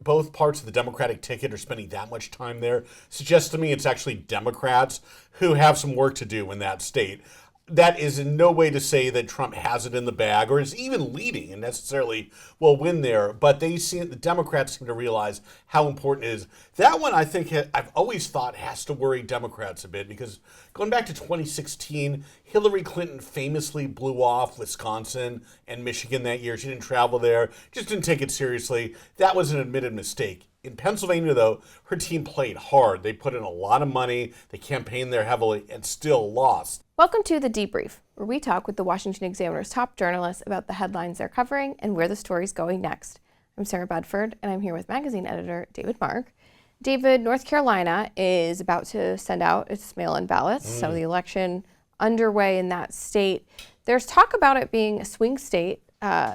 both parts of the Democratic ticket are spending that much time there suggests to me it's actually Democrats who have some work to do in that state. That is in no way to say that Trump has it in the bag or is even leading and necessarily will win there, but the Democrats seem to realize how important it is. That one, I think, I've always thought has to worry Democrats a bit because going back to 2016, Hillary Clinton famously blew off Wisconsin and Michigan that year. She didn't travel there, just didn't take it seriously. That was an admitted mistake. In Pennsylvania, though, her team played hard. They put in a lot of money, they campaigned there heavily, and still lost. Welcome to The Debrief, where we talk with the Washington Examiner's top journalists about the headlines they're covering and where the story's going next. I'm Sarah Bedford, and I'm here with magazine editor David Mark. David, North Carolina is about to send out its mail-in ballots, so the election underway in that state. There's talk about it being a swing state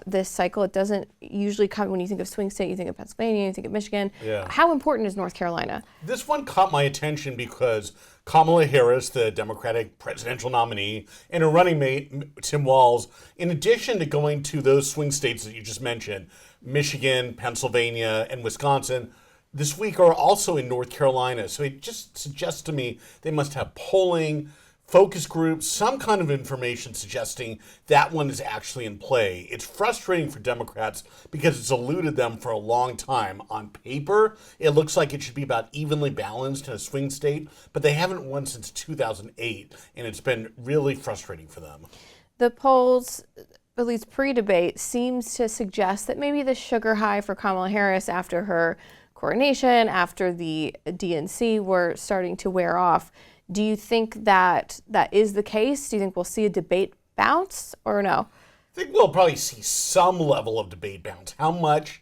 this cycle. It doesn't usually come, when you think of swing state, you think of Pennsylvania, you think of Michigan. Yeah. How important is North Carolina? This one caught my attention because Kamala Harris, the Democratic presidential nominee, and her running mate, Tim Walz, in addition to going to those swing states that you just mentioned, Michigan, Pennsylvania, and Wisconsin, this week are also in North Carolina. So it just suggests to me they must have polling, focus groups, some kind of information suggesting that one is actually in play. It's frustrating for Democrats because it's eluded them for a long time. On paper, it looks like it should be about evenly balanced in a swing state, but they haven't won since 2008, and it's been really frustrating for them. The polls, at least pre-debate, seems to suggest that maybe the sugar high for Kamala Harris after her coronation, after the DNC were starting to wear off. Do you think that is the case? Do you think we'll see a debate bounce or no? I think we'll probably see some level of debate bounce. How much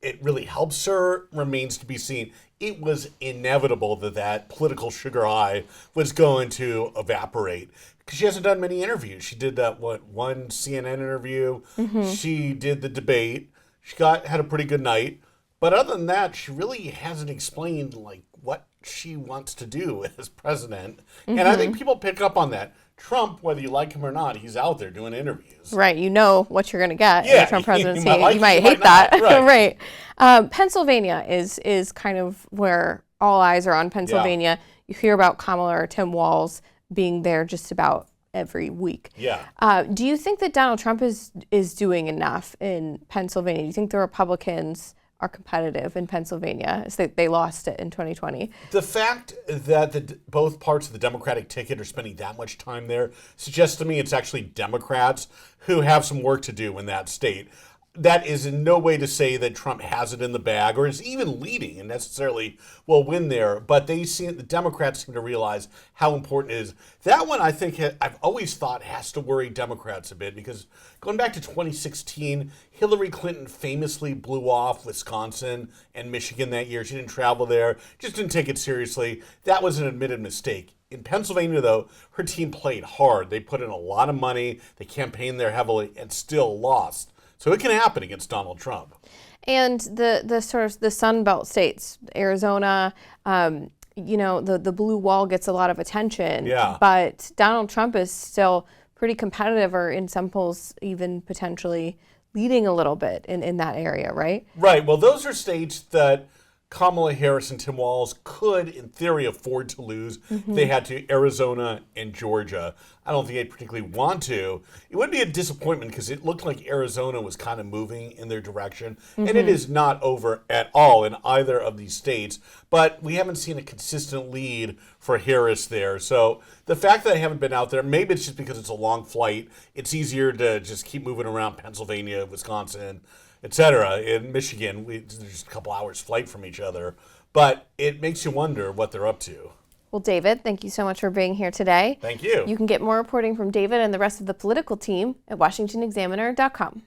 it really helps her remains to be seen. It was inevitable that political sugar high was going to evaporate because she hasn't done many interviews. She did that, one CNN interview. She did the debate. She had a pretty good night. But other than that, she really hasn't explained what she wants to do as president. And I think people pick up on that. Trump, whether you like him or not, he's out there doing interviews. Right. You know what you're going to get in the Trump presidency. You might hate that. Right. Pennsylvania is kind of where all eyes are on Pennsylvania. Yeah. You hear about Kamala or Tim Walz being there just about every week. Yeah. Do you think that Donald Trump is doing enough in Pennsylvania? Do you think the Republicans are competitive in Pennsylvania? They lost it in 2020. The fact that both parts of the Democratic ticket are spending that much time there suggests to me it's actually Democrats who have some work to do in that state. That is in no way to say that Trump has it in the bag or is even leading and necessarily will win there, but the Democrats seem to realize how important it is. That one, I think, I've always thought has to worry Democrats a bit because going back to 2016, Hillary Clinton famously blew off Wisconsin and Michigan that year. She didn't travel there, just didn't take it seriously. That was an admitted mistake. In Pennsylvania, though, her team played hard. They put in a lot of money, they campaigned there heavily, and still lost. So it can happen against Donald Trump. And the sort of the sunbelt states, Arizona, the blue wall gets a lot of attention. Yeah. But Donald Trump is still pretty competitive, or in some polls even potentially leading a little bit in that area, right? Right. Well, those are states that Kamala Harris and Tim Walz could, in theory, afford to lose. They had to Arizona and Georgia. I don't think they particularly want to. It would be a disappointment because it looked like Arizona was kind of moving in their direction. And it is not over at all in either of these states. But we haven't seen a consistent lead for Harris there. So the fact that I haven't been out there, maybe it's just because it's a long flight. It's easier to just keep moving around Pennsylvania, Wisconsin, etc. In Michigan, there's just a couple hours flight from each other. But it makes you wonder what they're up to. Well, David, thank you so much for being here today. Thank you. You can get more reporting from David and the rest of the political team at washingtonexaminer.com.